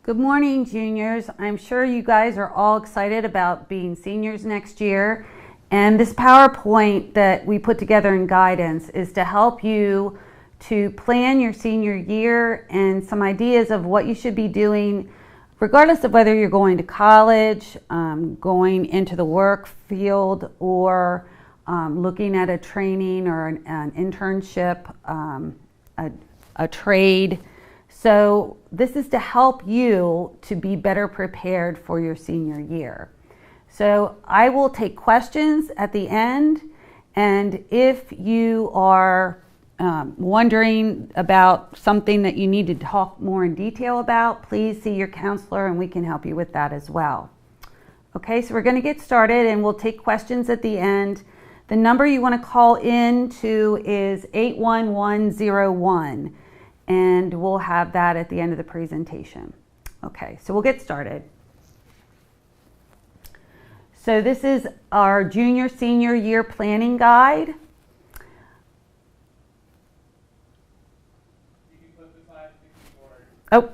Good morning, juniors. I'm sure you guys are all excited about being seniors next year. And this PowerPoint that we put together in guidance is to help you to plan your senior year and some ideas of what you should be doing regardless of whether you're going to college, going into the work field, or looking at a training or an internship, a trade. So this is to help you to be better prepared for your senior year. So I will take questions at the end, and if you are wondering about something that you need to talk more in detail about, please see your counselor and we can help you with that as well. Okay, so we're going to get started and we'll take questions at the end. The number you want to call in to is 81101, and we'll have that at the end of the presentation. Okay, so we'll get started. So this is our junior senior year planning guide. Oh,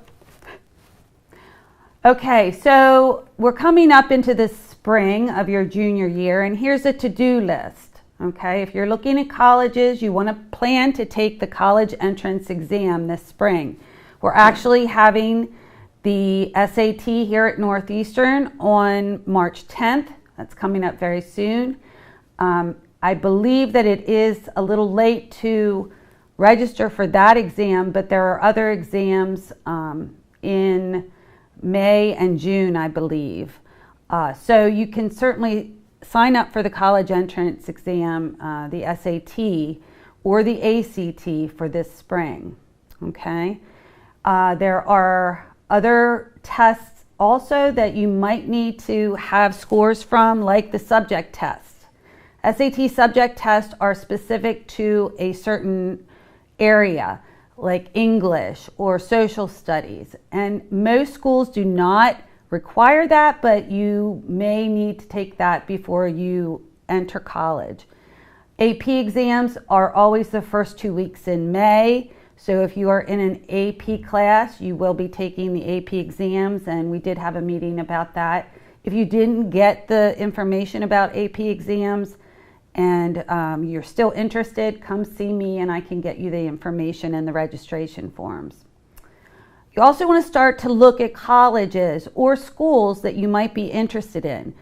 okay, so we're coming up into the spring of your junior year, and here's a to-do list. Okay, if you're looking at colleges, you want to plan to take the college entrance exam this spring. We're actually having the SAT here at Northeastern on March 10th. That's coming up very soon. I believe that it is a little late to register for that exam, but there are other exams in May and June, I believe. So you can certainly sign up for the college entrance exam, the SAT or the ACT for this spring. Okay. There are other tests also that you might need to have scores from, like the subject tests. SAT subject tests are specific to a certain area, like English or social studies, and most schools do not require that, but you may need to take that before you enter college. AP exams are always the first 2 weeks in May, so if you are in an AP class, you will be taking the AP exams, and we did have a meeting about that. If you didn't get the information about AP exams and you're still interested, come see me and I can get you the information and the registration forms. You also want to start to look at colleges or schools that you might be interested in.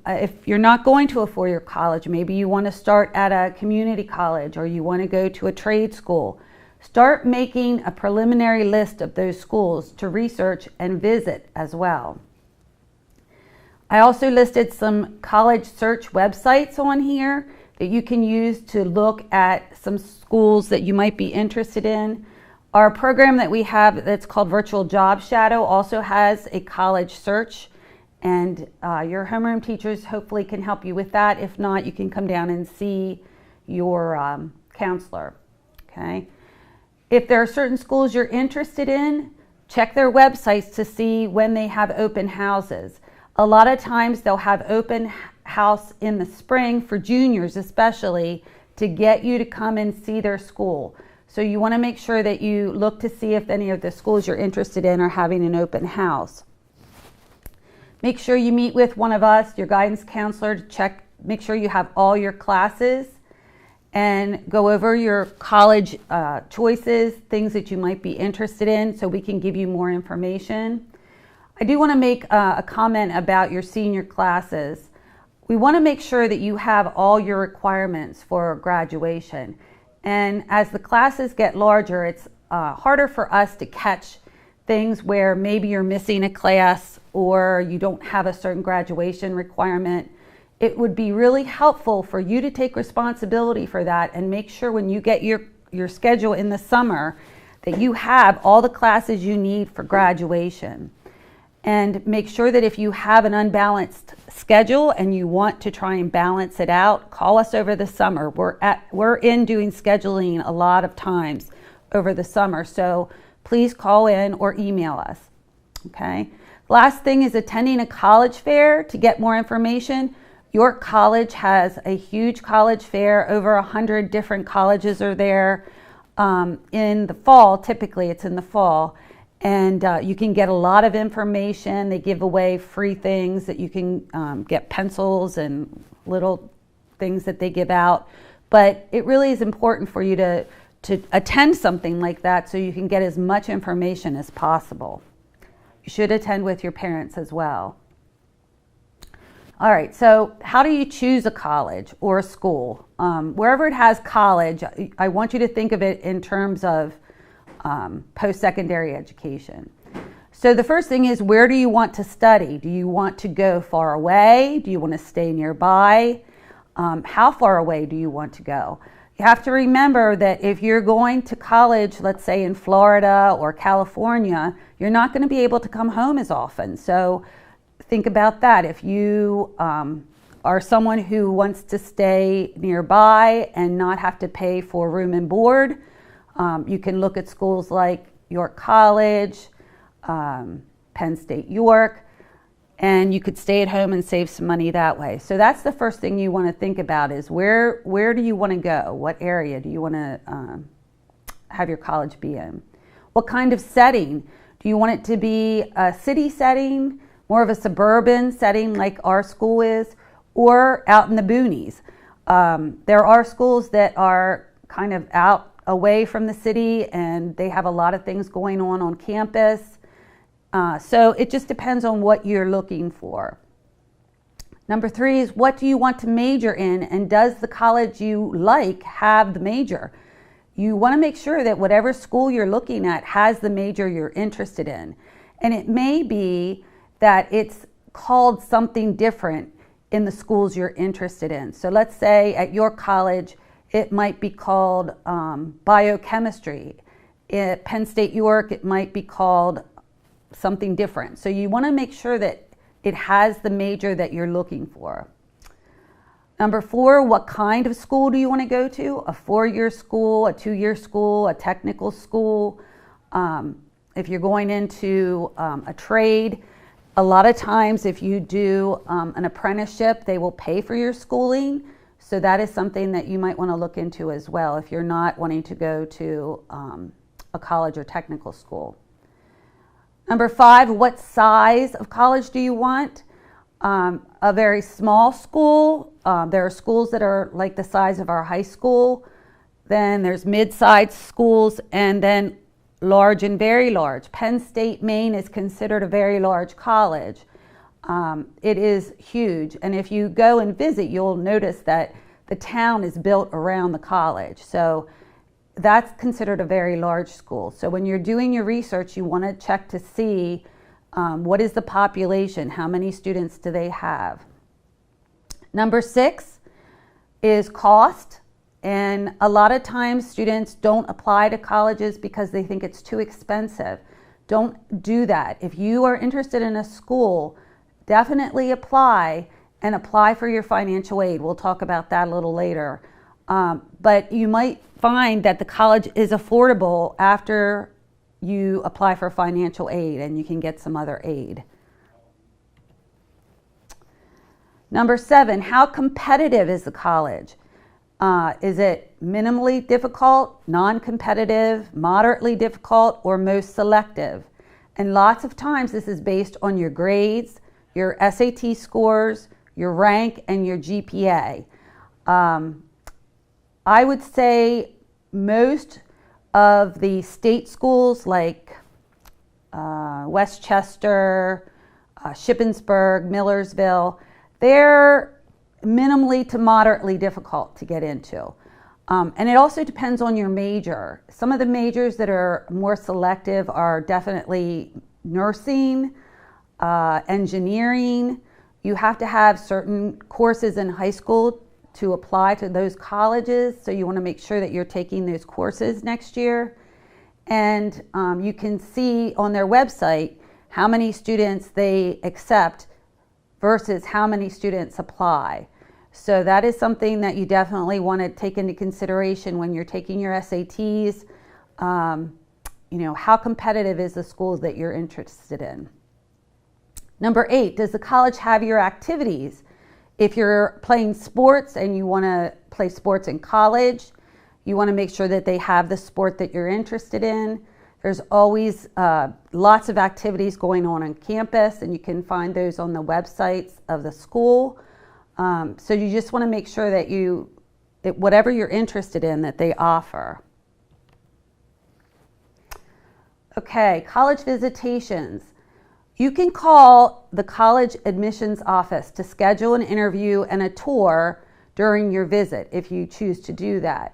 If you're not going to a four-year college, maybe you want to start at a community college or you want to go to a trade school. Start making a preliminary list of those schools to research and visit as well. I also listed some college search websites on here that you can use to look at some schools that you might be interested in. Our program that we have that's called Virtual Job Shadow also has a college search, and your homeroom teachers hopefully can help you with that. If not, you can come down and see your counselor. Okay. If there are certain schools you're interested in, check their websites to see when they have open houses. A lot of times they'll have open house in the spring for juniors especially to get you to come and see their school. So you want to make sure that you look to see if any of the schools you're interested in are having an open house. Make sure you meet with one of us, your guidance counselor, to make sure you have all your classes and go over your college choices, things that you might be interested in, so we can give you more information. I do want to make a comment about your senior classes. We want to make sure that you have all your requirements for graduation. And as the classes get larger, it's harder for us to catch things where maybe you're missing a class or you don't have a certain graduation requirement. It would be really helpful for you to take responsibility for that and make sure when you get your schedule in the summer that you have all the classes you need for graduation. And make sure that if you have an unbalanced schedule and you want to try and balance it out, call us over the summer. We're in doing scheduling a lot of times over the summer, so please call in or email us. Okay. Last thing is attending a college fair to get more information. York College has a huge college fair. Over 100 different colleges are there in the fall. Typically, it's in the fall. And you can get a lot of information. They give away free things that you can get, pencils and little things that they give out. But it really is important for you to attend something like that so you can get as much information as possible. You should attend with your parents as well. All right, so how do you choose a college or a school? Wherever it has college, I want you to think of it in terms of post-secondary education. So the first thing is, where do you want to study? Do you want to go far away? Do you want to stay nearby? How far away do you want to go? You have to remember that if you're going to college, let's say in Florida or California, you're not going to be able to come home as often. So think about that. If you are someone who wants to stay nearby and not have to pay for room and board, you can look at schools like York College, Penn State York, and you could stay at home and save some money that way. So that's the first thing you want to think about is where do you want to go? What area do you want to have your college be in? What kind of setting? Do you want it to be a city setting, more of a suburban setting like our school is, or out in the boonies? There are schools that are kind of out away from the city and they have a lot of things going on campus. So it just depends on what you're looking for. Number 3 is, what do you want to major in, and does the college you like have the major? You want to make sure that whatever school you're looking at has the major you're interested in. And it may be that it's called something different in the schools you're interested in. So let's say at your college, it might be called biochemistry. At Penn State York, it might be called something different. So you want to make sure that it has the major that you're looking for. Number 4, what kind of school do you want to go to? A 4-year school, a 2-year school, a technical school. If you're going into a trade, a lot of times if you do an apprenticeship, they will pay for your schooling. So that is something that you might want to look into as well if you're not wanting to go to a college or technical school. Number 5, what size of college do you want? A very small school. There are schools that are like the size of our high school. Then there's mid-sized schools, and then large and very large. Penn State, Maine is considered a very large college. It is huge, and if you go and visit, you'll notice that the town is built around the college. So that's considered a very large school. So when you're doing your research, you want to check to see what is the population, how many students do they have. Number 6 is cost. And a lot of times students don't apply to colleges because they think it's too expensive. Don't do that. If you are interested in a school, definitely apply and apply for your financial aid. We'll talk about that a little later. But you might find that the college is affordable after you apply for financial aid and you can get some other aid. Number 7, how competitive is the college? Is it minimally difficult, non-competitive, moderately difficult, or most selective? And lots of times this is based on your grades, your SAT scores, your rank, and your GPA. I would say most of the state schools like Westchester, Shippensburg, Millersville, they're minimally to moderately difficult to get into. And it also depends on your major. Some of the majors that are more selective are definitely nursing, engineering. You have to have certain courses in high school to apply to those colleges, so you want to make sure that you're taking those courses next year. And you can see on their website how many students they accept versus how many students apply. So that is something that you definitely want to take into consideration when you're taking your SATs. How competitive is the school that you're interested in? Number 8, does the college have your activities? If you're playing sports and you want to play sports in college, you want to make sure that they have the sport that you're interested in. There's always lots of activities going on campus, and you can find those on the websites of the school. So you just want to make sure that whatever you're interested in, that they offer. Okay, college visitations. You can call the college admissions office to schedule an interview and a tour during your visit if you choose to do that.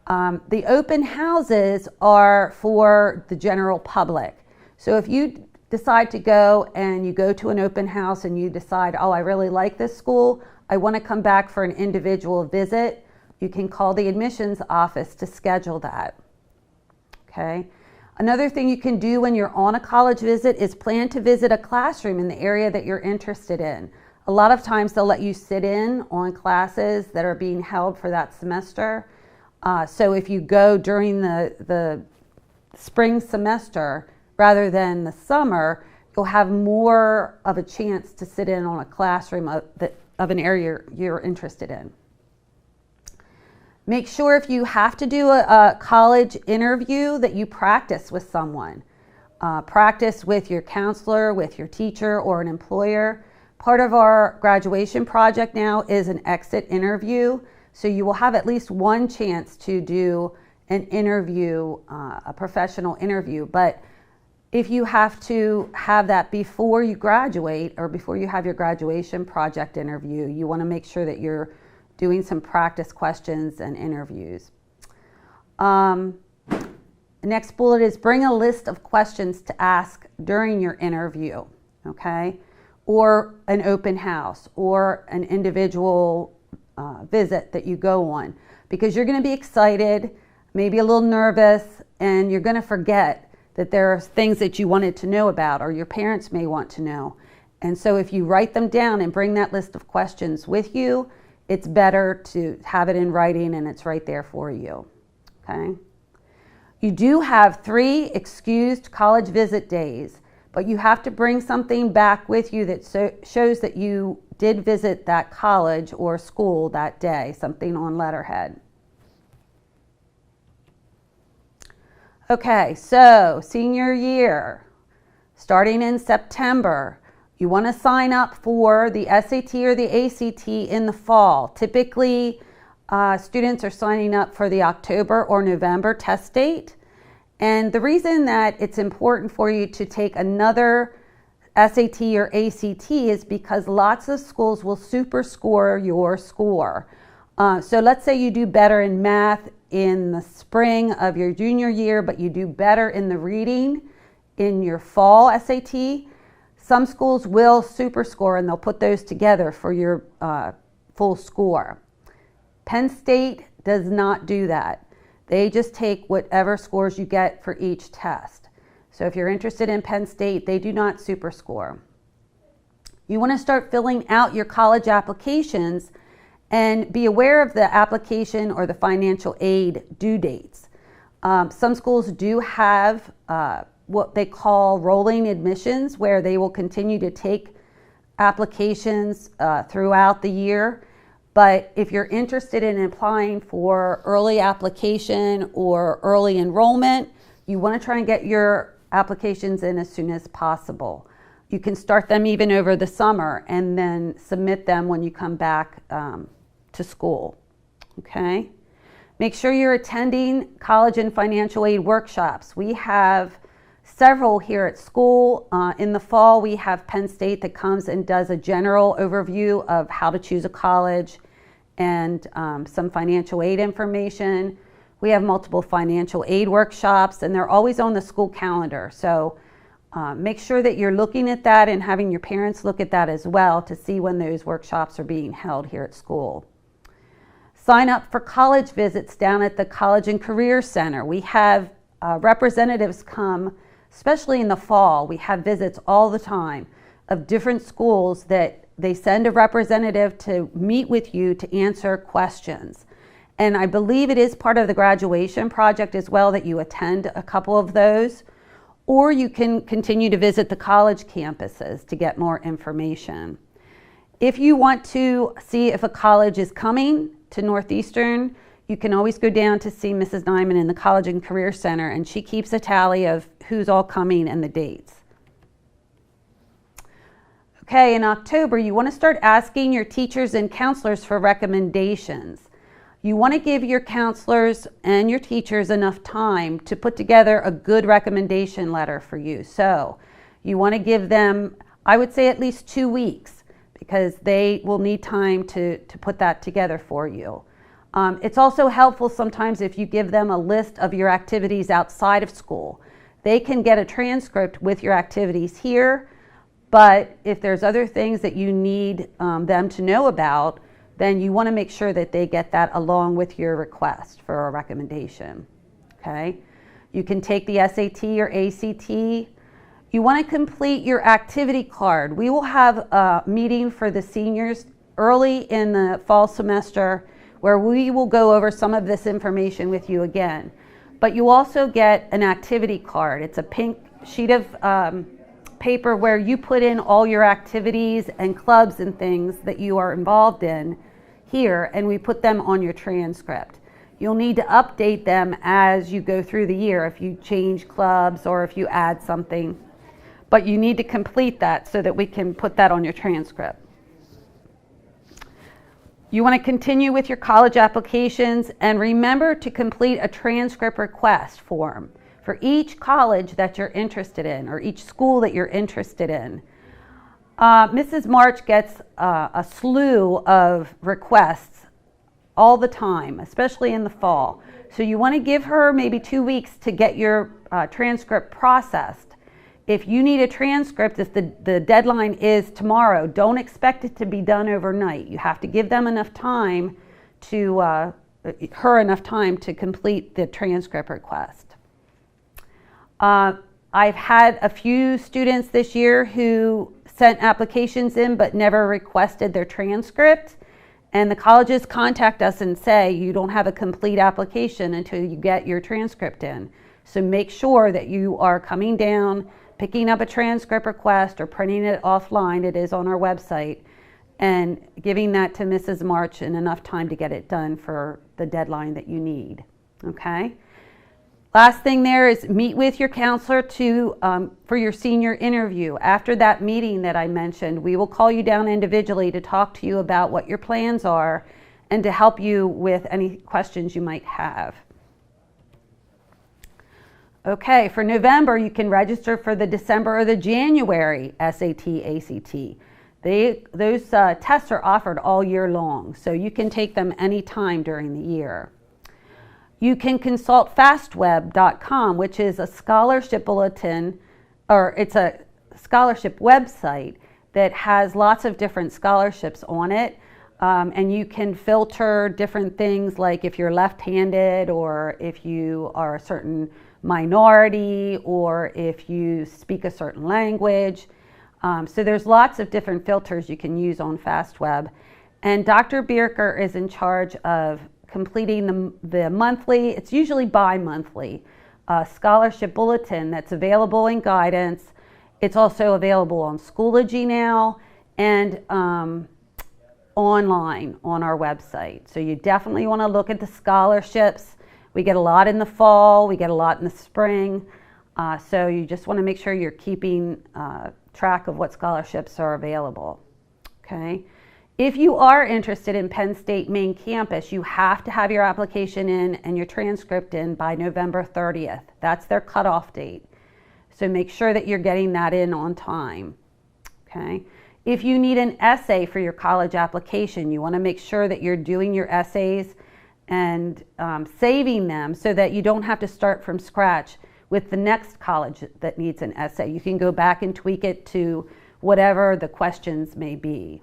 The open houses are for the general public. So if you decide to go and you go to an open house and you decide, oh, I really like this school, I want to come back for an individual visit, you can call the admissions office to schedule that. Okay. Another thing you can do when you're on a college visit is plan to visit a classroom in the area that you're interested in. A lot of times they'll let you sit in on classes that are being held for that semester. So if you go during the spring semester rather than the summer, you'll have more of a chance to sit in on a classroom of an area you're interested in. Make sure if you have to do a college interview that you practice with someone. Practice with your counselor, with your teacher, or an employer. Part of our graduation project now is an exit interview. So you will have at least one chance to do an interview, a professional interview. But if you have to have that before you graduate or before you have your graduation project interview, you want to make sure that you're doing some practice questions and interviews. The next bullet is bring a list of questions to ask during your interview, okay? Or an open house or an individual visit that you go on, because you're going to be excited, maybe a little nervous, and you're going to forget that there are things that you wanted to know about or your parents may want to know. And so if you write them down and bring that list of questions with you, it's better to have it in writing and it's right there for you, okay? You do have 3 excused college visit days, but you have to bring something back with you that shows that you did visit that college or school that day, something on letterhead. Okay, so senior year, starting in September, you want to sign up for the SAT or the ACT in the fall. Typically, students are signing up for the October or November test date. And the reason that it's important for you to take another SAT or ACT is because lots of schools will super score your score. So let's say you do better in math in the spring of your junior year, but you do better in the reading in your fall SAT. Some schools will super score and they'll put those together for your full score. Penn State does not do that. They just take whatever scores you get for each test. So if you're interested in Penn State, they do not super score. You want to start filling out your college applications and be aware of the application or the financial aid due dates. Some schools do have what they call rolling admissions, where they will continue to take applications throughout the year. But if you're interested in applying for early application or early enrollment, you want to try and get your applications in as soon as possible. You can start them even over the summer and then submit them when you come back to school, okay? Make sure you're attending college and financial aid workshops. We have several here at school. In the fall, we have Penn State that comes and does a general overview of how to choose a college and some financial aid information. We have multiple financial aid workshops, and they're always on the school calendar. So make sure that you're looking at that and having your parents look at that as well to see when those workshops are being held here at school. Sign up for college visits down at the College and Career Center. We have representatives come, especially in the fall. We have visits all the time of different schools that they send a representative to meet with you to answer questions. And I believe it is part of the graduation project as well that you attend a couple of those, or you can continue to visit the college campuses to get more information. If you want to see if a college is coming to Northeastern, you can always go down to see Mrs. Nyman in the College and Career Center, and she keeps a tally of who's all coming and the dates. Okay, in October, you want to start asking your teachers and counselors for recommendations. You want to give your counselors and your teachers enough time to put together a good recommendation letter for you. So you want to give them, I would say, at least 2 weeks, because they will need time to put that together for you. It's also helpful sometimes if you give them a list of your activities outside of school. They can get a transcript with your activities here, but if there's other things that you need them to know about, then you want to make sure that they get that along with your request for a recommendation. Okay? You can take the SAT or ACT. You want to complete your activity card. We will have a meeting for the seniors early in the fall semester where we will go over some of this information with you again. But you also get an activity card. It's a pink sheet of paper where you put in all your activities and clubs and things that you are involved in here, and we put them on your transcript. You'll need to update them as you go through the year if you change clubs or if you add something. But you need to complete that so that we can put that on your transcript. You want to continue with your college applications, and remember to complete a transcript request form for each college that you're interested in or each school that you're interested in. Mrs. March gets a slew of requests all the time, especially in the fall. So you want to give her maybe 2 weeks to get your transcript processed. If you need a transcript, if the deadline is tomorrow, don't expect it to be done overnight. You have to give them enough time to, her enough time to complete the transcript request. I've had a few students this year who sent applications in but never requested their transcript, and the colleges contact us and say you don't have a complete application until you get your transcript in. So make sure that you are coming down, picking up a transcript request or printing it offline, it is on our website, and giving that to Mrs. March in enough time to get it done for the deadline that you need. Okay? Last thing there is meet with your counselor for your senior interview. After that meeting that I mentioned, we will call you down individually to talk to you about what your plans are and to help you with any questions you might have. Okay, for November, you can register for the December or the January SAT, ACT. Those tests are offered all year long, so you can take them anytime during the year. You can consult fastweb.com, which is a scholarship bulletin, or it's a scholarship website that has lots of different scholarships on it. And you can filter different things like if you're left-handed or if you are a certain minority or if you speak a certain language. So there's lots of different filters you can use on FastWeb. And Dr. Bierker is in charge of completing the monthly, it's usually bi-monthly, scholarship bulletin that's available in guidance. It's also available on Schoology now and online on our website. So you definitely want to look at the scholarships. We get a lot in the fall, we get a lot in the spring. So you just want to make sure you're keeping track of what scholarships are available. Okay. If you are interested in Penn State main campus, you have to have your application in and your transcript in by November 30th. That's their cutoff date. So make sure that you're getting that in on time. Okay. If you need an essay for your college application, you want to make sure that you're doing your essays and saving them so that you don't have to start from scratch with the next college that needs an essay. You can go back and tweak it to whatever the questions may be.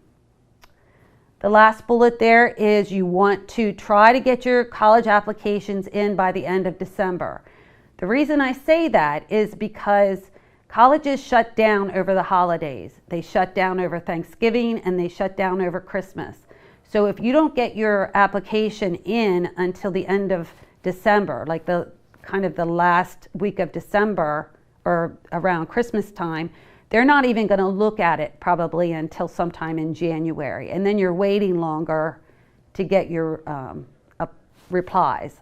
The last bullet there is you want to try to get your college applications in by the end of December. The reason I say that is because colleges shut down over the holidays. They shut down over Thanksgiving and they shut down over Christmas. So if you don't get your application in until the end of December, like the last week of December or around Christmas time, they're not even going to look at it probably until sometime in January. And then you're waiting longer to get your replies.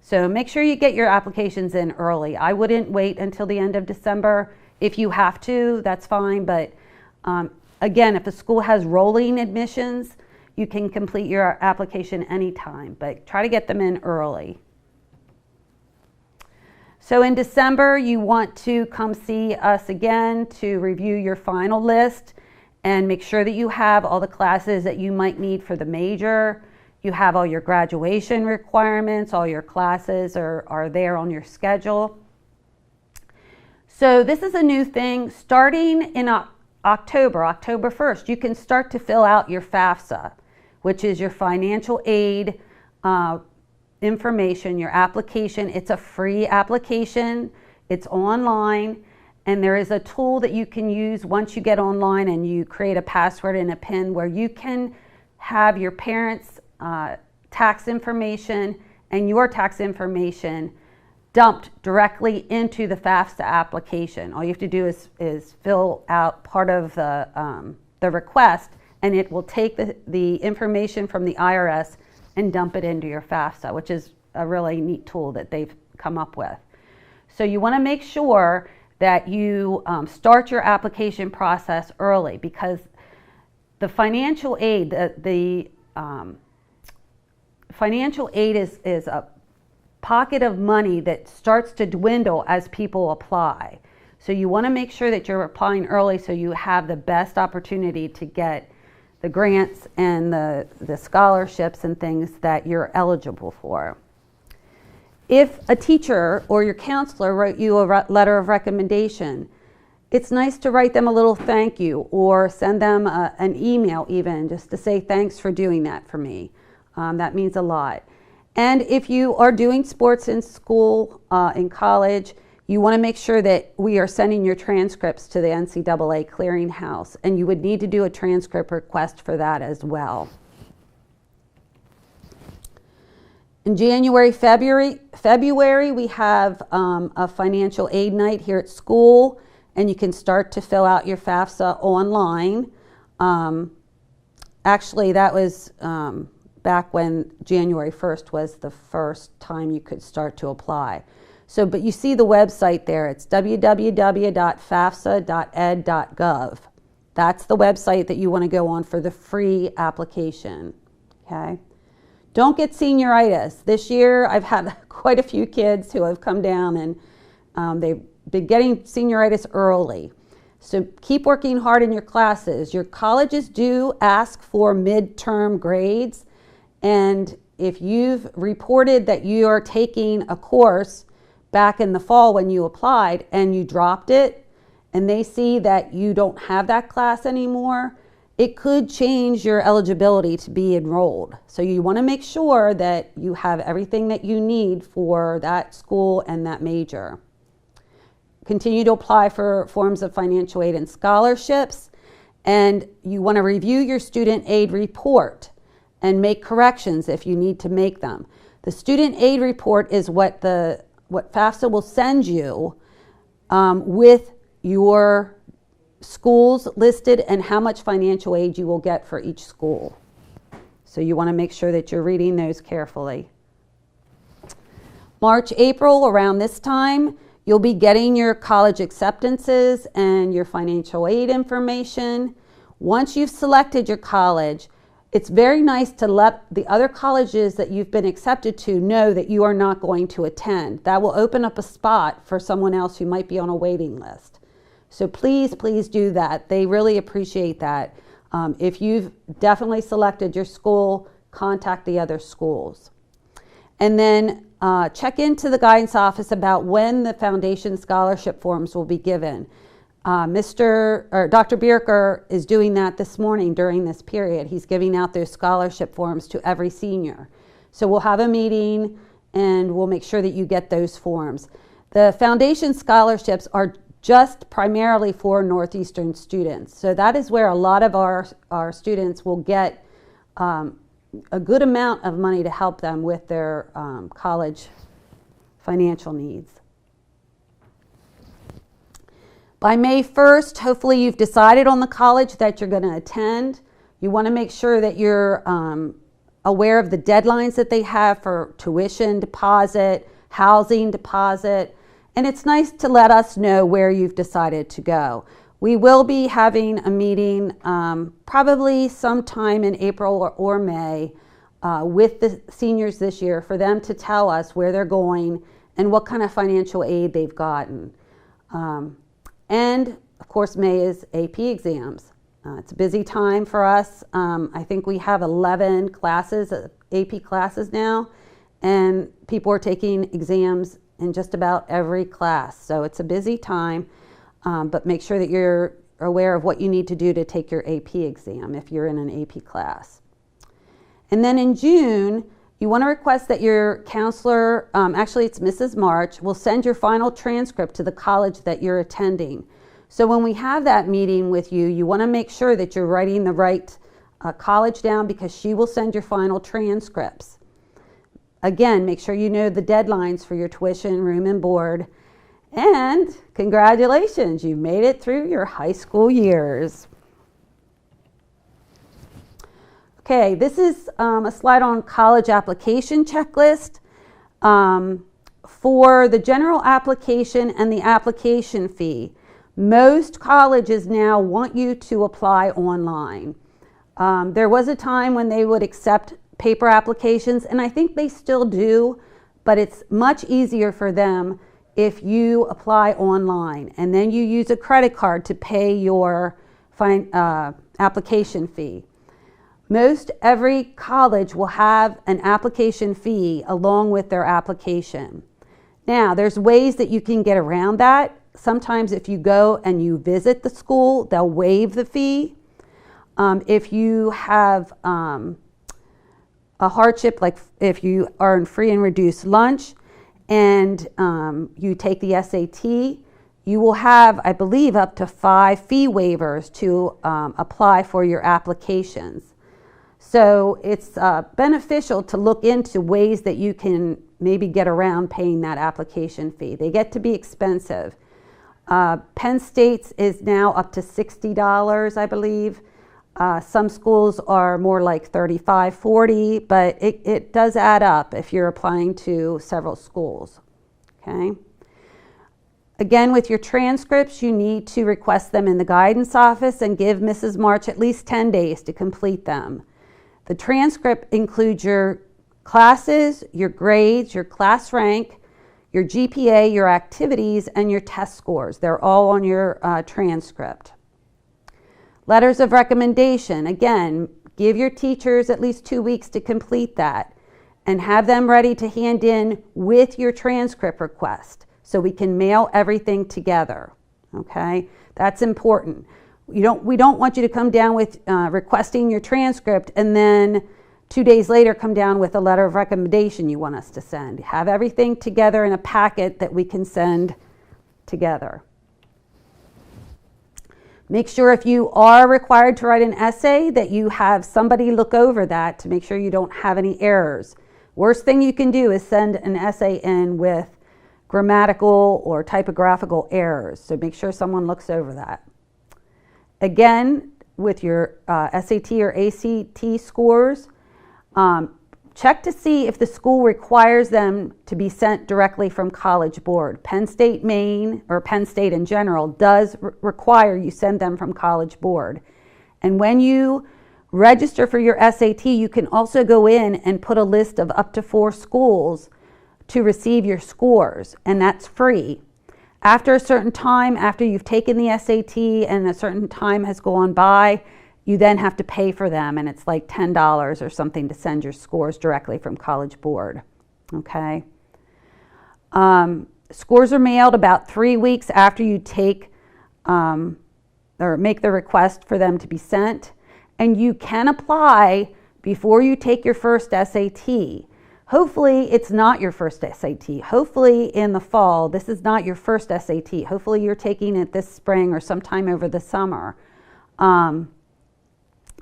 So make sure you get your applications in early. I wouldn't wait until the end of December. If you have to, that's fine. But again, if a school has rolling admissions, you can complete your application anytime, but try to get them in early. So in December, you want to come see us again to review your final list and make sure that you have all the classes that you might need for the major. You have all your graduation requirements, all your classes are there on your schedule. So this is a new thing. Starting in October 1st, you can start to fill out your FAFSA, which is your financial aid information, your application. It's a free application. It's online, and there is a tool that you can use once you get online and you create a password and a PIN where you can have your parents' tax information and your tax information dumped directly into the FAFSA application. All you have to do is fill out part of the request, and it will take the information from the IRS and dump it into your FAFSA, which is a really neat tool that they've come up with. So you want to make sure that you start your application process early, because the financial aid, the financial aid is a pocket of money that starts to dwindle as people apply. So you want to make sure that you're applying early so you have the best opportunity to get the grants and the scholarships and things that you're eligible for. If a teacher or your counselor wrote you a letter of recommendation, it's nice to write them a little thank you or send them an email even just to say thanks for doing that for me. That means a lot. And if you are doing sports in school, in college, you want to make sure that we are sending your transcripts to the NCAA clearinghouse, and you would need to do a transcript request for that as well. In January, February, we have a financial aid night here at school, and you can start to fill out your FAFSA online. Actually, that was back when January 1st was the first time you could start to apply. So, but you see the website there. It's www.fafsa.ed.gov. That's the website that you want to go on for the free application, okay? Don't get senioritis. This year, I've had quite a few kids who have come down and they've been getting senioritis early. So keep working hard in your classes. Your colleges do ask for midterm grades. And if you've reported that you are taking a course back in the fall when you applied and you dropped it, and they see that you don't have that class anymore, it could change your eligibility to be enrolled. So you want to make sure that you have everything that you need for that school and that major. Continue to apply for forms of financial aid and scholarships, and you want to review your student aid report and make corrections if you need to make them. The student aid report is what FAFSA will send you with your schools listed and how much financial aid you will get for each school. So you want to make sure that you're reading those carefully. March, April, around this time, you'll be getting your college acceptances and your financial aid information. Once you've selected your college, it's very nice to let the other colleges that you've been accepted to know that you are not going to attend. That will open up a spot for someone else who might be on a waiting list. So please, please do that. They really appreciate that. If you've definitely selected your school, contact the other schools. And then check into the guidance office about when the foundation scholarship forms will be given. Dr. Bierker is doing that this morning during this period. He's giving out those scholarship forms to every senior. So we'll have a meeting and we'll make sure that you get those forms. The foundation scholarships are just primarily for Northeastern students. So that is where a lot of our students will get a good amount of money to help them with their college financial needs. By May 1st, hopefully you've decided on the college that you're going to attend. You want to make sure that you're aware of the deadlines that they have for tuition deposit, housing deposit, and it's nice to let us know where you've decided to go. We will be having a meeting probably sometime in April or May with the seniors this year for them to tell us where they're going and what kind of financial aid they've gotten. And of course, May is AP exams. It's a busy time for us. I think we have 11 classes, AP classes now, and people are taking exams in just about every class. So it's a busy time, but make sure that you're aware of what you need to do to take your AP exam if you're in an AP class. And then in June, you want to request that your counselor, actually it's Mrs. March, will send your final transcript to the college that you're attending. So when we have that meeting with you, you want to make sure that you're writing the right college down, because she will send your final transcripts. Again, make sure you know the deadlines for your tuition, room and board. And congratulations, you made it through your high school years. Okay, this is a slide on college application checklist. For the general application and the application fee, most colleges now want you to apply online. There was a time when they would accept paper applications, and I think they still do, but it's much easier for them if you apply online and then you use a credit card to pay your application fee. Most every college will have an application fee along with their application. Now, there's ways that you can get around that. Sometimes if you go and you visit the school, they'll waive the fee. If you have a hardship, like if you are in free and reduced lunch and you take the SAT, you will have, I believe, up to 5 fee waivers to apply for your applications. So it's beneficial to look into ways that you can maybe get around paying that application fee. They get to be expensive. Penn State's is now up to $60, I believe. Some schools are more like $35, $40, but it does add up if you're applying to several schools. Okay. Again, with your transcripts, you need to request them in the guidance office and give Mrs. March at least 10 days to complete them. The transcript includes your classes, your grades, your class rank, your GPA, your activities, and your test scores. They're all on your transcript. Letters of recommendation. Again, give your teachers at least 2 weeks to complete that and have them ready to hand in with your transcript request so we can mail everything together. Okay, that's important. We don't want you to come down with requesting your transcript and then 2 days later come down with a letter of recommendation you want us to send. Have everything together in a packet that we can send together. Make sure if you are required to write an essay that you have somebody look over that to make sure you don't have any errors. Worst thing you can do is send an essay in with grammatical or typographical errors. So make sure someone looks over that. Again, with your SAT or ACT scores, check to see if the school requires them to be sent directly from College Board. Penn State, Maine, or Penn State in general, does require you send them from College Board. And when you register for your SAT, you can also go in and put a list of up to 4 schools to receive your scores, and that's free. After a certain time, after you've taken the SAT and a certain time has gone by, you then have to pay for them, and it's like $10 or something to send your scores directly from College Board. Okay. Scores are mailed about 3 weeks after you take or make the request for them to be sent, and you can apply before you take your first SAT. Hopefully it's not your first SAT. Hopefully in the fall, this is not your first SAT. Hopefully you're taking it this spring or sometime over the summer.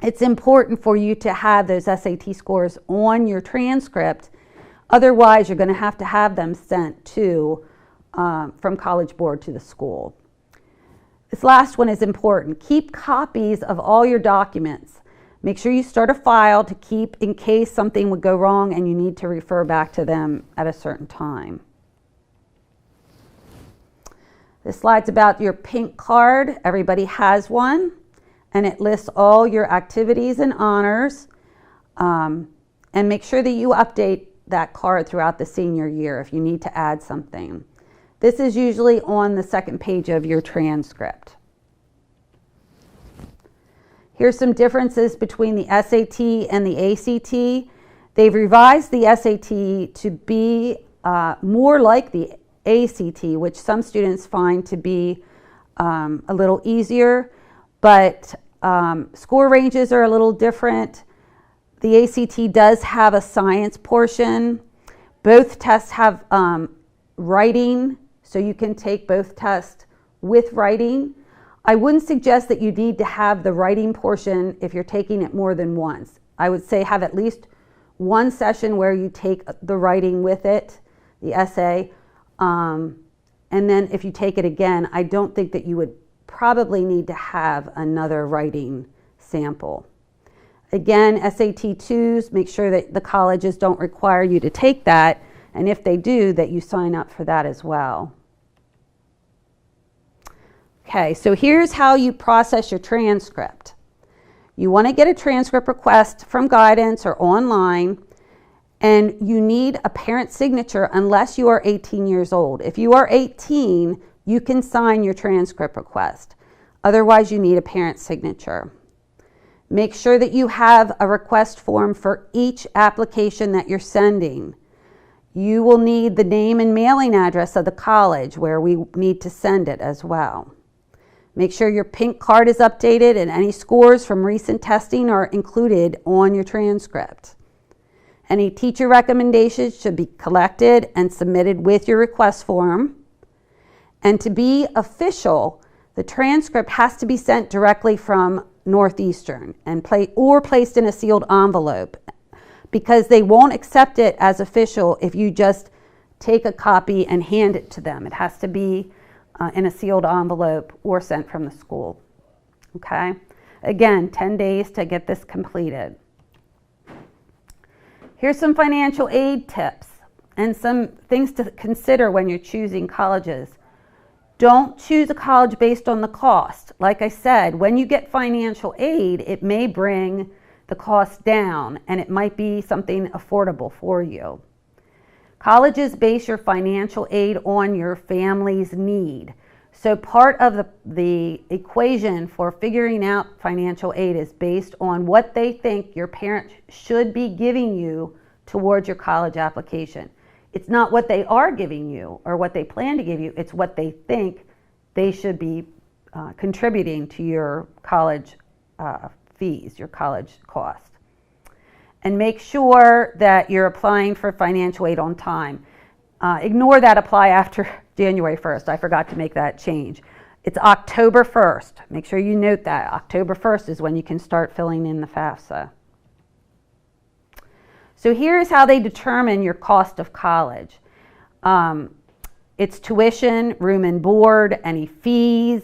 It's important for you to have those SAT scores on your transcript. Otherwise, you're going to have them sent to from College Board to the school. This last one is important. Keep copies of all your documents. Make sure you start a file to keep in case something would go wrong and you need to refer back to them at a certain time. This slide's about your pink card. Everybody has one, and it lists all your activities and honors. And make sure that you update that card throughout the senior year if you need to add something. This is usually on the second page of your transcript. Here's some differences between the SAT and the ACT. They've revised the SAT to be more like the ACT, which some students find to be a little easier, but score ranges are a little different. The ACT does have a science portion. Both tests have writing, so you can take both tests with writing. I wouldn't suggest that you need to have the writing portion if you're taking it more than once. I would say have at least one session where you take the writing with it, the essay, and then if you take it again, I don't think that you would probably need to have another writing sample. Again, SAT 2s, make sure that the colleges don't require you to take that, and if they do, that you sign up for that as well. Okay, so here's how you process your transcript. You want to get a transcript request from Guidance or online, and you need a parent signature unless you are 18 years old. If you are 18, you can sign your transcript request. Otherwise, you need a parent signature. Make sure that you have a request form for each application that you're sending. You will need the name and mailing address of the college where we need to send it as well. Make sure your pink card is updated and any scores from recent testing are included on your transcript. Any teacher recommendations should be collected and submitted with your request form. And to be official, the transcript has to be sent directly from Northeastern and placed in a sealed envelope, because they won't accept it as official if you just take a copy and hand it to them. It has to be in a sealed envelope or sent from the school. Okay? Again, 10 days to get this completed. Here's some financial aid tips and some things to consider when you're choosing colleges. Don't choose a college based on the cost. Like I said, when you get financial aid, it may bring the cost down and it might be something affordable for you. Colleges base your financial aid on your family's need. So part of the equation for figuring out financial aid is based on what they think your parents should be giving you towards your college application. It's not what they are giving you or what they plan to give you, it's what they think they should be contributing to your college fees, your college cost. And make sure that you're applying for financial aid on time. Ignore that apply after January 1st. I forgot to make that change. It's October 1st. Make sure you note that. October 1st is when you can start filling in the FAFSA. So here's how they determine your cost of college. It's tuition, room and board, any fees,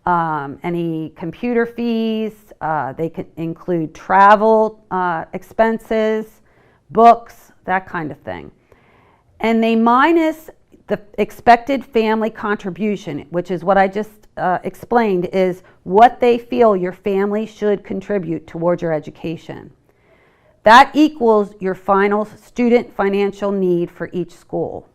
any computer fees. They can include travel expenses, books, that kind of thing. And they minus the expected family contribution, which is what I just explained, is what they feel your family should contribute towards your education. That equals your final student financial need for each school.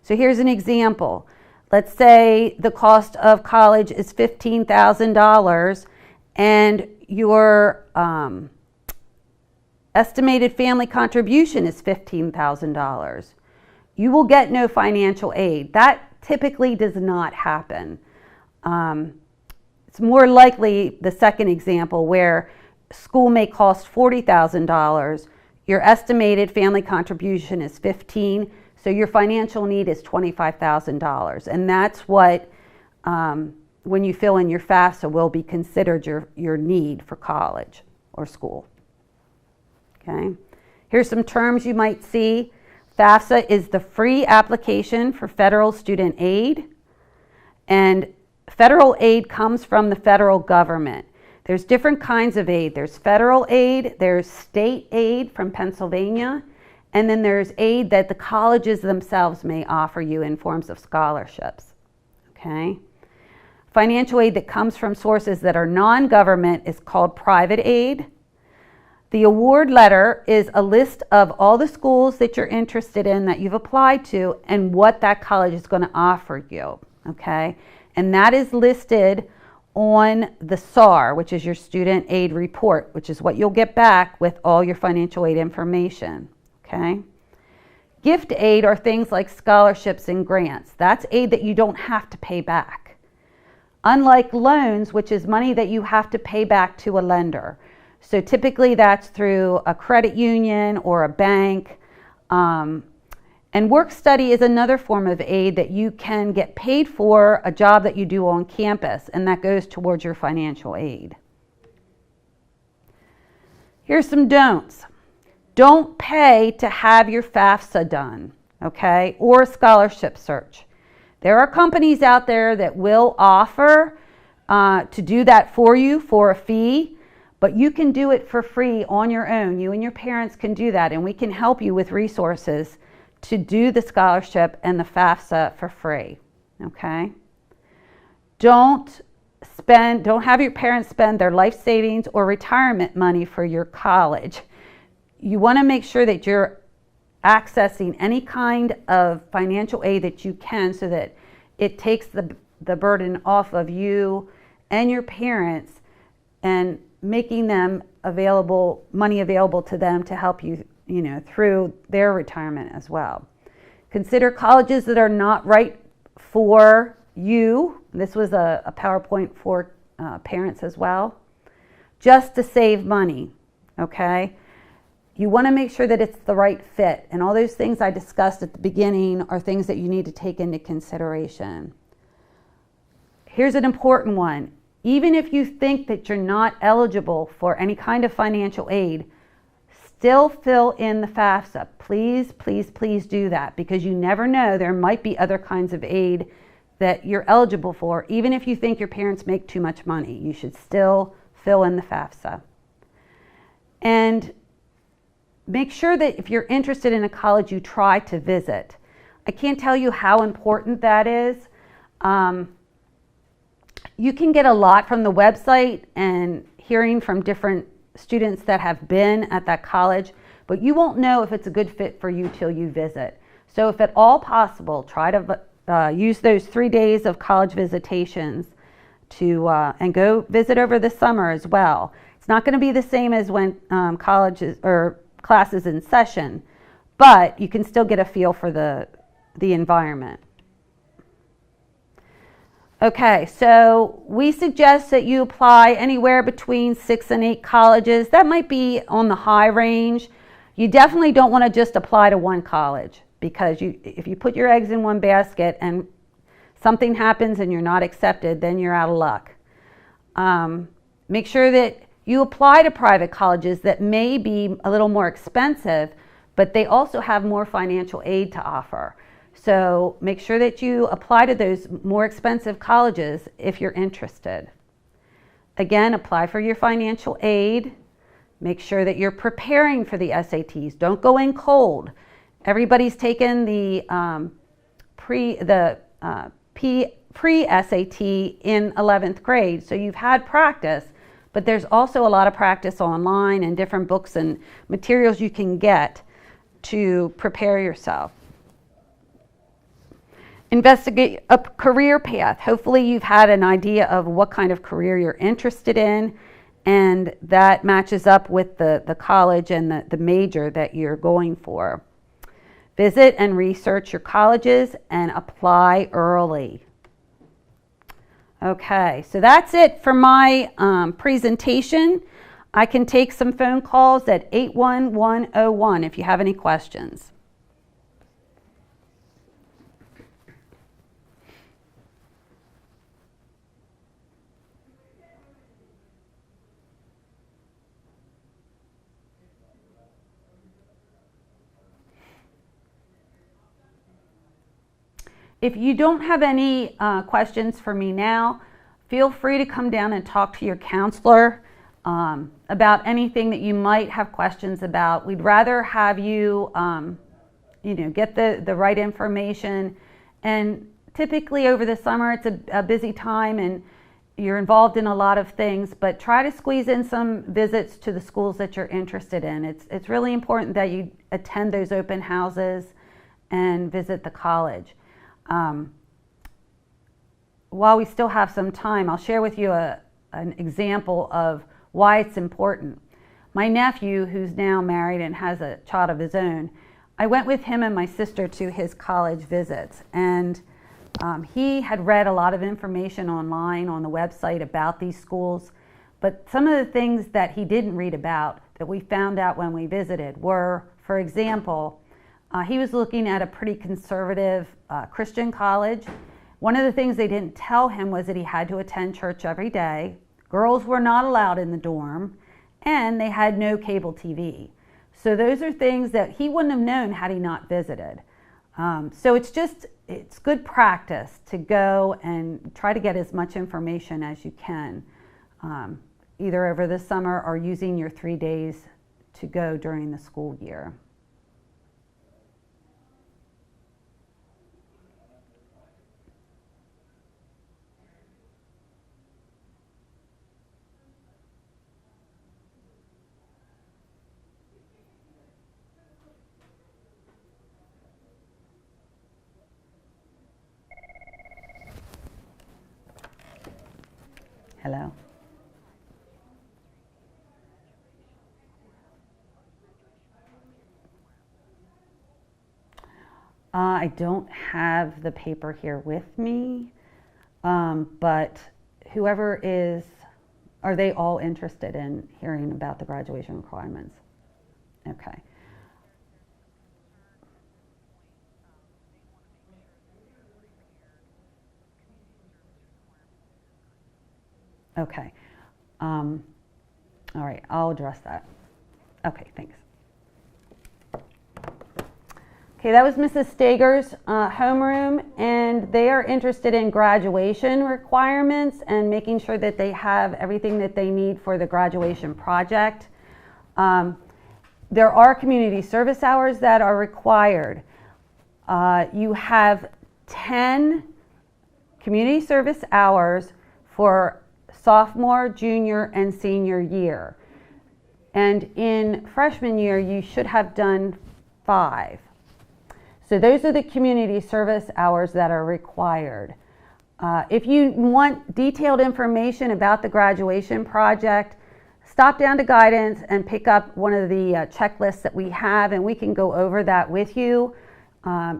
So here's an example. Let's say the cost of college is $15,000 and your estimated family contribution is $15,000. You will get no financial aid. That typically does not happen. It's more likely the second example where school may cost $40,000. Your estimated family contribution is $15,000. So your financial need is $25,000, and that's what, when you fill in your FAFSA, will be considered your need for college or school. Okay, here's some terms you might see. FAFSA is the free application for federal student aid, and federal aid comes from the federal government. There's different kinds of aid. There's federal aid, there's state aid from Pennsylvania, and then there's aid that the colleges themselves may offer you in forms of scholarships. Okay? Financial aid that comes from sources that are non-government is called private aid. The award letter is a list of all the schools that you're interested in that you've applied to and what that college is going to offer you. Okay? And that is listed on the SAR, which is your student aid report, which is what you'll get back with all your financial aid information. Okay? Gift aid are things like scholarships and grants. That's aid that you don't have to pay back. Unlike loans, which is money that you have to pay back to a lender. So typically that's through a credit union or a bank. And work study is another form of aid that you can get paid for a job that you do on campus, and that goes towards your financial aid. Here's some don'ts. Don't pay to have your FAFSA done, okay, or a scholarship search. There are companies out there that will offer to do that for you for a fee, but you can do it for free on your own. You and your parents can do that, and we can help you with resources to do the scholarship and the FAFSA for free, okay? Don't have your parents spend their life savings or retirement money for your college. You want to make sure that you're accessing any kind of financial aid that you can so that it takes the burden off of you and your parents and making them money available to them to help you, through their retirement as well. Consider colleges that are not right for you. This was a PowerPoint for parents as well, just to save money, okay? You want to make sure that it's the right fit, and all those things I discussed at the beginning are things that you need to take into consideration. Here's an important one. Even if you think that you're not eligible for any kind of financial aid, still fill in the FAFSA. Please, please, please do that, because you never know, there might be other kinds of aid that you're eligible for. Even if you think your parents make too much money, you should still fill in the FAFSA. And make sure that if you're interested in a college, you try to visit. I can't tell you how important that is. You can get a lot from the website and hearing from different students that have been at that college, but you won't know if it's a good fit for you till you visit. So if at all possible, try to use those 3 days of college visitations and go visit over the summer as well. It's not going to be the same as when colleges or classes in session, but you can still get a feel for the environment. Okay, so we suggest that you apply anywhere between 6 and 8 colleges. That might be on the high range. You definitely don't want to just apply to one college, because if you put your eggs in one basket and something happens and you're not accepted, then you're out of luck. Make sure that you apply to private colleges that may be a little more expensive, but they also have more financial aid to offer. So make sure that you apply to those more expensive colleges if you're interested. Again, apply for your financial aid. Make sure that you're preparing for the SATs. Don't go in cold. Everybody's taken the pre-SAT in 11th grade, so you've had practice, but there's also a lot of practice online and different books and materials you can get to prepare yourself. Investigate a career path. Hopefully you've had an idea of what kind of career you're interested in, and that matches up with the college and the major that you're going for. Visit and research your colleges and apply early. Okay, so that's it for my presentation. I can take some phone calls at 81101 if you have any questions. If you don't have any questions for me now, feel free to come down and talk to your counselor about anything that you might have questions about. We'd rather have you, get the right information. And typically over the summer, it's a busy time and you're involved in a lot of things, but try to squeeze in some visits to the schools that you're interested in. It's really important that you attend those open houses and visit the college. While we still have some time, I'll share with you an example of why it's important. My nephew, who's now married and has a child of his own, I went with him and my sister to his college visits, and he had read a lot of information online on the website about these schools, but some of the things that he didn't read about that we found out when we visited were, for example, he was looking at a pretty conservative Christian college. One of the things they didn't tell him was that he had to attend church every day. Girls were not allowed in the dorm, and they had no cable TV. So those are things that he wouldn't have known had he not visited. So it's good practice to go and try to get as much information as you can, either over the summer or using your 3 days to go during the school year. Hello. I don't have the paper here with me, but whoever is, are they all interested in hearing about the graduation requirements? Okay. Okay. All right, I'll address that. Okay, thanks. Okay, that was Mrs. Stager's homeroom, and they are interested in graduation requirements and making sure that they have everything that they need for the graduation project. There are community service hours that are required. You have 10 community service hours for sophomore, junior, and senior year. And in freshman year, you should have done 5. So those are the community service hours that are required. If you want detailed information about the graduation project, stop down to guidance and pick up one of the checklists that we have, and we can go over that with you.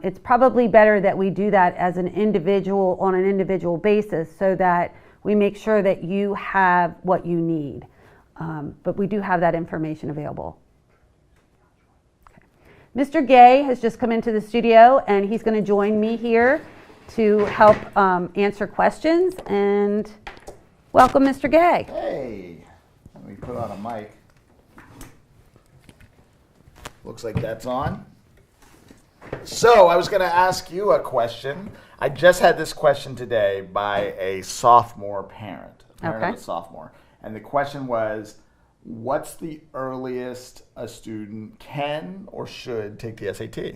It's probably better that we do that as an individual, on an individual basis, so that we make sure that you have what you need. But we do have that information available. Okay. Mr. Gay has just come into the studio, and he's going to join me here to help answer questions. And welcome, Mr. Gay. Hey, let me put on a mic. Looks like that's on. So I was going to ask you a question. I just had this question today by a sophomore parent, of a sophomore. And the question was, what's the earliest a student can or should take the SAT?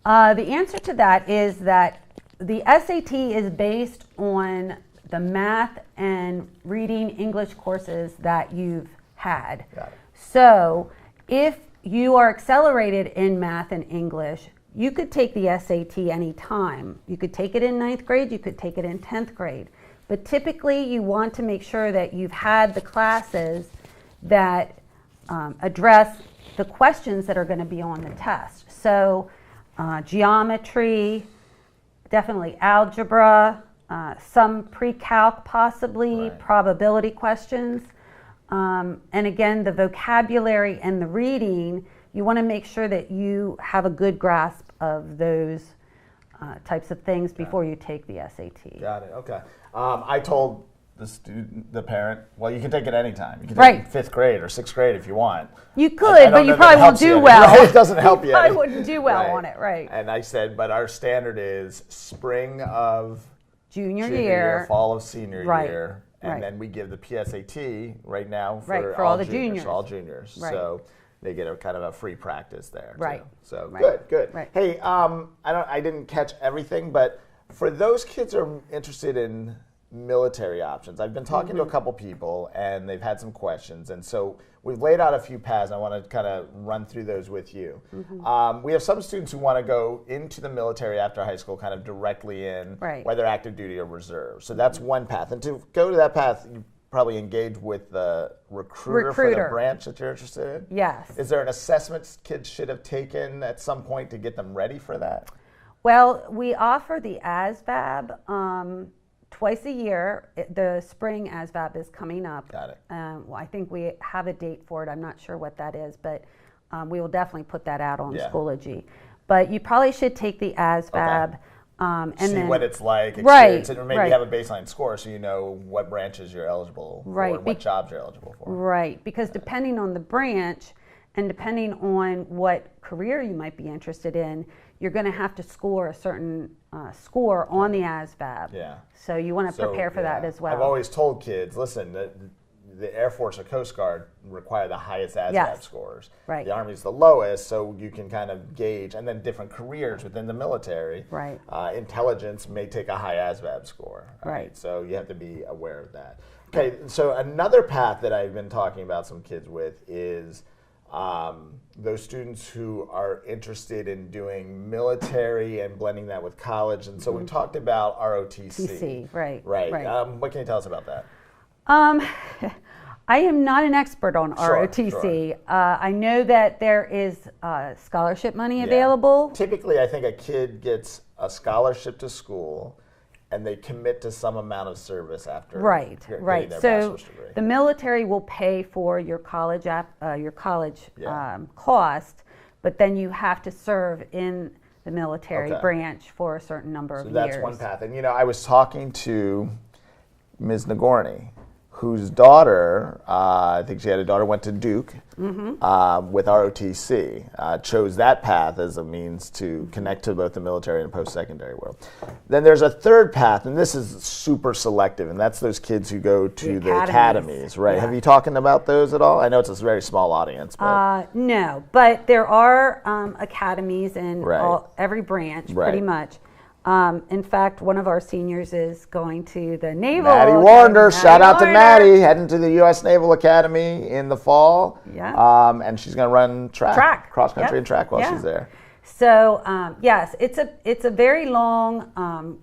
The answer to that is that the SAT is based on the math and reading English courses that you've had. Got it. So if you are accelerated in math and English, you could take the SAT anytime. You could take it in 9th grade, you could take it in 10th grade. But typically you want to make sure that you've had the classes that address the questions that are going to be on the test. So geometry, definitely algebra, some pre-calc possibly, right. Probability questions. And again, the vocabulary and the reading, you want to make sure that you have a good grasp of those types of things before you take the SAT. Got it, okay. I told the parent, well, you can take it anytime. You can take it in 5th grade or 6th grade if you want. You could, but you probably won't do well. No, it doesn't help you. You probably wouldn't do well on it, right. And I said, but our standard is spring of junior year, fall of senior right, year, and right. then we give the PSAT right now for, right, for all the juniors. For all juniors. Right. So they get a kind of a free practice there. Right. Too. So right. good. Right. Hey, I didn't catch everything, but for those kids who are interested in military options, I've been talking to a couple people and they've had some questions, and so we've laid out a few paths. I want to kind of run through those with you. We have some students who want to go into the military after high school, kind of directly in, right. whether active duty or reserve. So that's one path, and to go to that path, you probably engage with the recruiter for the branch that you're interested in. Yes. Is there an assessment kids should have taken at some point to get them ready for that? Well, we offer the ASVAB twice a year. The spring ASVAB is coming up. Got it. Well, I think we have a date for it. I'm not sure what that is, but we will definitely put that out on Schoology. But you probably should take the ASVAB. Okay. And see then, what it's like, right, experience it, or maybe right. have a baseline score so you know what branches you're eligible for and what jobs you're eligible for. Right, because depending on the branch and depending on what career you might be interested in, you're going to have to score a certain score on the ASVAB. Yeah. So you want to prepare for that as well. I've always told kids, listen, the Air Force or Coast Guard require the highest ASVAB scores. Right. The Army's the lowest, so you can kind of gauge, and then different careers within the military. Right. Intelligence may take a high ASVAB score. Right. So you have to be aware of that. Okay, so another path that I've been talking about some kids with is those students who are interested in doing military and blending that with college. And so we talked about ROTC. Right. What can you tell us about that? I am not an expert on ROTC. Sure. I know that there is scholarship money available. Typically, I think a kid gets a scholarship to school and they commit to some amount of service after getting their bachelor's degree. The military will pay for your college cost, but then you have to serve in the military branch for a certain number of years. So that's one path. And I was talking to Ms. Nagorny, whose daughter, I think she had a daughter, went to Duke with ROTC, chose that path as a means to connect to both the military and post-secondary world. Then there's a third path, and this is super selective, and that's those kids who go to the academies, right? Yeah. Have you talked about those at all? I know it's a very small audience. But no, but there are academies in every branch, pretty much. In fact, one of our seniors is going to the Naval. Maddie Warner, shout out to Maddie, heading to the U.S. Naval Academy in the fall. Yeah. And she's going to run cross country and track while she's there. So yes, it's a very long,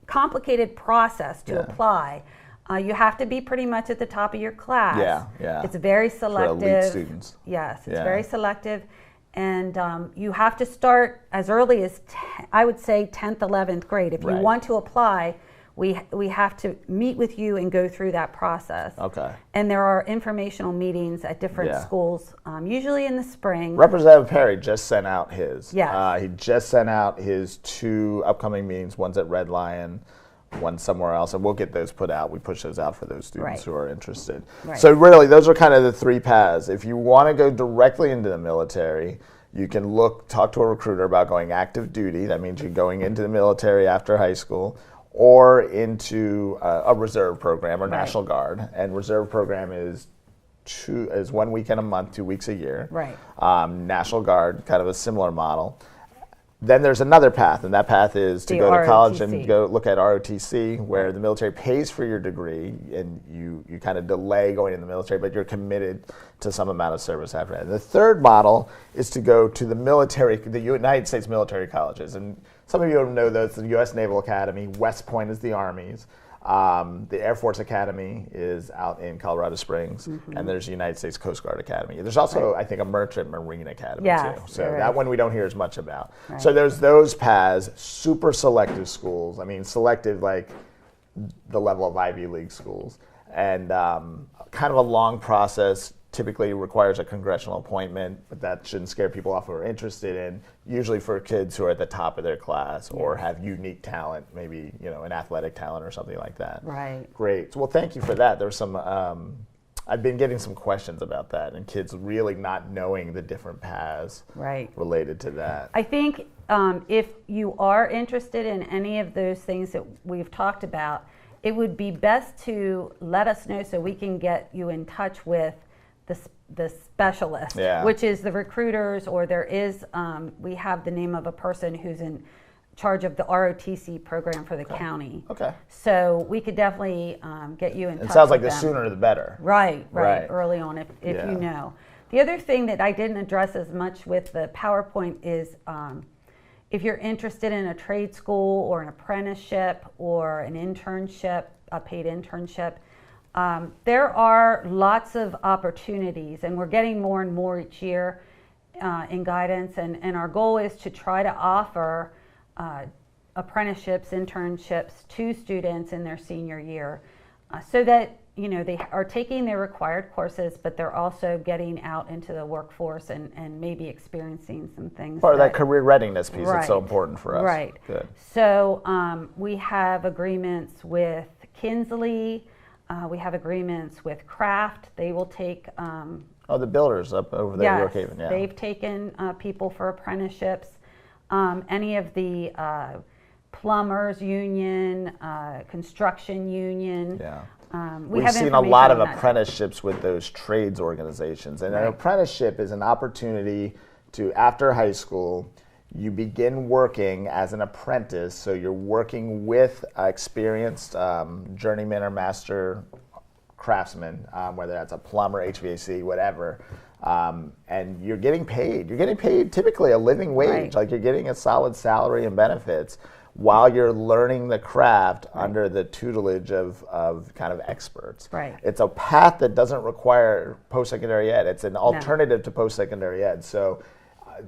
complicated process to apply. You have to be pretty much at the top of your class. Yeah. It's very selective. For elite students. Yes, it's very selective. And you have to start as early as, I would say, 10th, 11th grade. If you want to apply, we have to meet with you and go through that process. Okay. And there are informational meetings at different schools, usually in the spring. Representative Perry just sent out his. Yes. He just sent out his 2 upcoming meetings. One's at Red Lion, one somewhere else, and we'll get those put out. We push those out for those students who are interested. Right. So really, those are kind of the 3 paths. If you want to go directly into the military, you can talk to a recruiter about going active duty. That means you're going into the military after high school, or into a reserve program or National Guard. And reserve program is 1 weekend a month, 2 weeks a year. Right. National Guard, kind of a similar model. Then there's another path, and that path is to go to college and go look at ROTC, where the military pays for your degree, and you kind of delay going in the military, but you're committed to some amount of service after that. And the third model is to go to the military, the United States military colleges. And some of you know those, the U.S. Naval Academy, West Point is the Army's. The Air Force Academy is out in Colorado Springs, and there's the United States Coast Guard Academy. There's also, I think, a Merchant Marine Academy, too. So that one we don't hear as much about. Right. So there's those paths, super selective schools. I mean, selective like the level of Ivy League schools. And kind of a long process. Typically requires a congressional appointment, but that shouldn't scare people off who are interested in, usually for kids who are at the top of their class or have unique talent, maybe an athletic talent or something like that. Right. Great. Well, thank you for that. There was some I've been getting some questions about that, and kids really not knowing the different paths related to that. I think if you are interested in any of those things that we've talked about, it would be best to let us know so we can get you in touch with the specialist, which is the recruiters, or there is, we have the name of a person who's in charge of the ROTC program for the county. Okay. So we could definitely get you in touch. It sounds like with the them. sooner the better. Right, early on if you know. The other thing that I didn't address as much with the PowerPoint is if you're interested in a trade school or an apprenticeship or an internship, a paid internship, there are lots of opportunities, and we're getting more and more each year in guidance, and our goal is to try to offer apprenticeships, internships to students in their senior year, so that they are taking their required courses, but they're also getting out into the workforce and maybe experiencing some things. Part of that career readiness piece that's so important for us. Right. Good. So we have agreements with Kinsley. We have agreements with Kraft. They will take. The builders up over there in York Haven. Yeah. They've taken people for apprenticeships. Any of the plumbers union, construction union. Yeah. We've seen a lot of apprenticeships with those trades organizations. And an apprenticeship is an opportunity to, after high school, you begin working as an apprentice. So you're working with experienced journeyman or master craftsman, whether that's a plumber, HVAC, whatever. And you're getting paid. You're getting paid typically a living wage. Like you're getting a solid salary and benefits while you're learning the craft under the tutelage of kind of experts. Right. It's a path that doesn't require post-secondary ed. It's an alternative to post-secondary ed. So,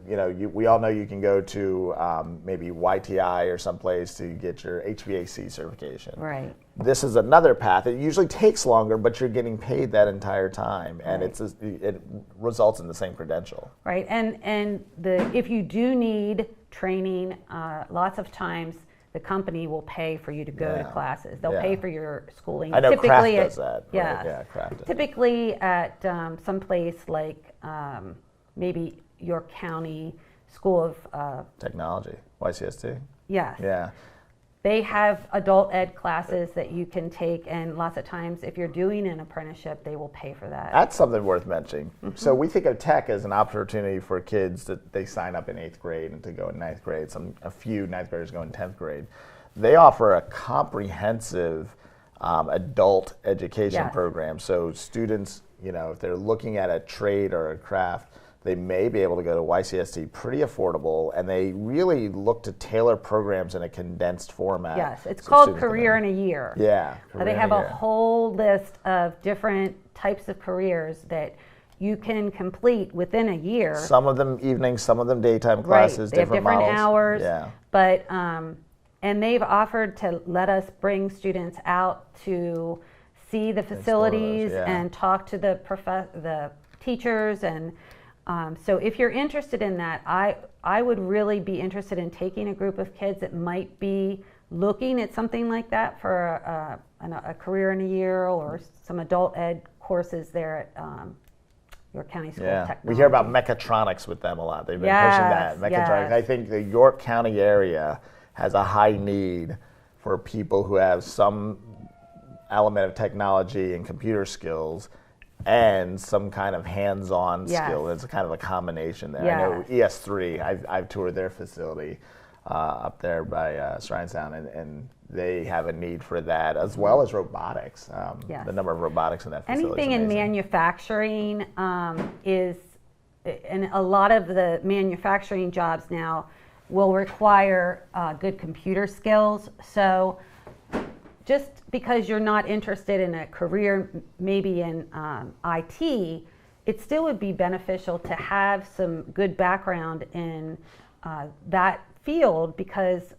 we all know you can go to maybe YTI or someplace to get your HVAC certification. Right. This is another path. It usually takes longer, but you're getting paid that entire time, and it results in the same credential. Right, and if you do need training, lots of times the company will pay for you to go to classes. They'll pay for your schooling. I know typically Kraft does that. Yeah, right? Yeah, Kraft does. Typically at some place like maybe York County School of Technology, YCST. Yes. Yeah. They have adult ed classes that you can take, and lots of times if you're doing an apprenticeship, they will pay for that. That's something worth mentioning. Mm-hmm. So we think of tech as an opportunity for kids that they sign up in 8th grade and to go in 9th grade. A few 9th graders go in 10th grade. They offer a comprehensive adult education program. So students, if they're looking at a trade or a craft, they may be able to go to YCST pretty affordable, and they really look to tailor programs in a condensed format. Yes, it's called Career in a Year. Yeah. They have a whole list of different types of careers that you can complete within a year. Some of them evenings, some of them daytime classes, they have different models. hours. Yeah. But, and they've offered to let us bring students out to see the facilities and talk to the teachers and so if you're interested in that, I would really be interested in taking a group of kids that might be looking at something like that for a career in a year or some adult ed courses there at York County School of Technology. We hear about mechatronics with them a lot. They've been pushing that. Mechatronics. I think the York County area has a high need for people who have some element of technology and computer skills and some kind of hands-on skill. It's kind of a combination there. I know ES3, I've toured their facility up there by Srinestown, and they have a need for that, as well as robotics. The number of robotics in that facility Anything in manufacturing is, and a lot of the manufacturing jobs now will require good computer skills. So just because you're not interested in a career maybe in IT, it still would be beneficial to have some good background in that field, because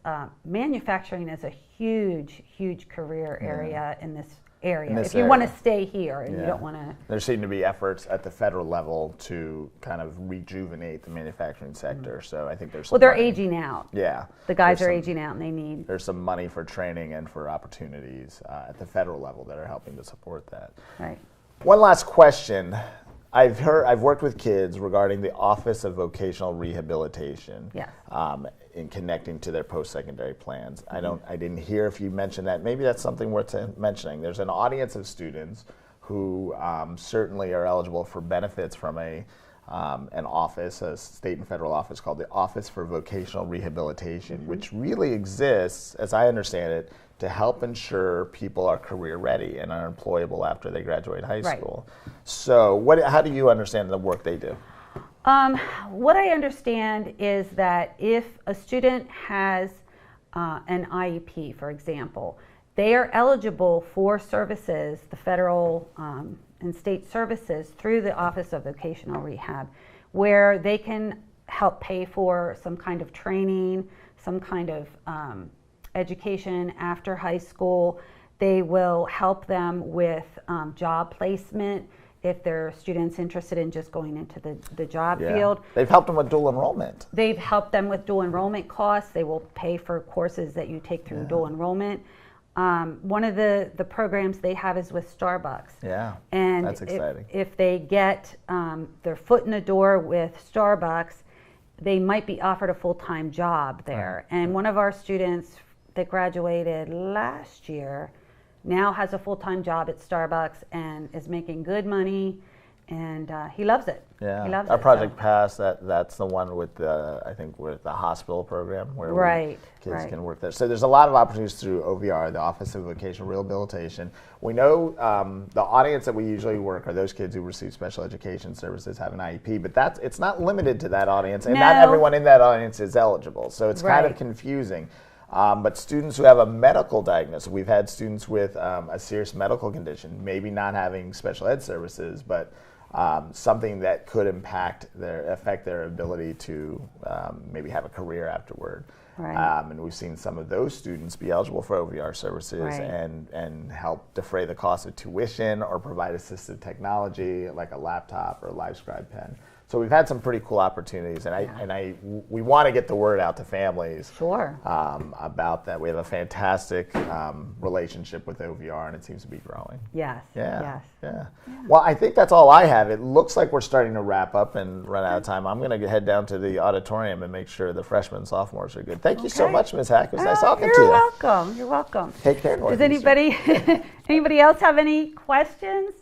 manufacturing is a huge career area in this area. If you want to stay here and you don't want to... There seem to be efforts at the federal level to kind of rejuvenate the manufacturing sector. So I think there's some they're money. aging out. Yeah. The guys are aging out and they need... There's some money for training and for opportunities at the federal level that are helping to support that. Right. One last question. I've worked with kids regarding the Office of Vocational Rehabilitation. Yes. In connecting to their post-secondary plans. I didn't hear if you mentioned that. Maybe that's something worth mentioning. There's an audience of students who certainly are eligible for benefits from an office, a state and federal office called the Office for Vocational Rehabilitation, which really exists, as I understand it, to help ensure people are career ready and are employable after they graduate high school. So how do you understand the work they do? What I understand is that if a student has an IEP, for example, they are eligible for services, the federal and state services through the Office of Vocational Rehab, where they can help pay for some kind of training, some kind of education after high school. They will help them with job placement if there are students interested in just going into the job field. They've helped them with dual enrollment. They've helped them with dual enrollment costs. They will pay for courses that you take through dual enrollment. One of the programs they have is with Starbucks. Yeah, and that's exciting. If they get their foot in the door with Starbucks, they might be offered a full-time job there. And one of our students that graduated last year now has a full-time job at Starbucks and is making good money, and he loves it. Yeah, he loves our it, Project Pass, that's the one with the, I think with the hospital program where kids can work there. So there's a lot of opportunities through OVR, the Office of Vocational Rehabilitation. We know the audience that we usually work are those kids who receive special education services, have an IEP, but it's not limited to that audience, and not everyone in that audience is eligible. So it's kind of confusing. But students who have a medical diagnosis, we've had students with a serious medical condition, maybe not having special ed services, but something that could affect their ability to maybe have a career afterward. And we've seen some of those students be eligible for OVR services and help defray the cost of tuition or provide assistive technology like a laptop or a LiveScribe pen. So we've had some pretty cool opportunities, and we want to get the word out to families about that. We have a fantastic relationship with OVR, and it seems to be growing. Yes. Well, I think that's all I have. It looks like we're starting to wrap up and run out of time. I'm going to head down to the auditorium and make sure the freshmen and sophomores are good. Thank you so much, Ms. Hack. It was nice talking to you. You're welcome. You're welcome. Take care, Northeastern. Does anybody else have any questions?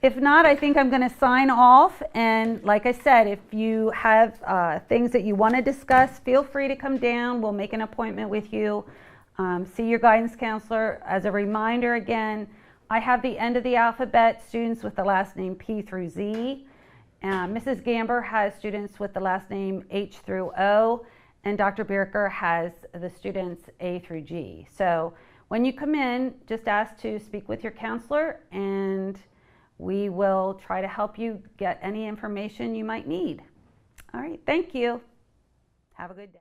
If not, I think I'm going to sign off. And like I said, if you have things that you want to discuss, feel free to come down. We'll make an appointment with you. See your guidance counselor. As a reminder, again, I have the end of the alphabet students with the last name P through Z. Mrs. Gamber has students with the last name H through O. And Dr. Birker has the students A through G. So when you come in, just ask to speak with your counselor, and we will try to help you get any information you might need. All right, thank you. Have a good day.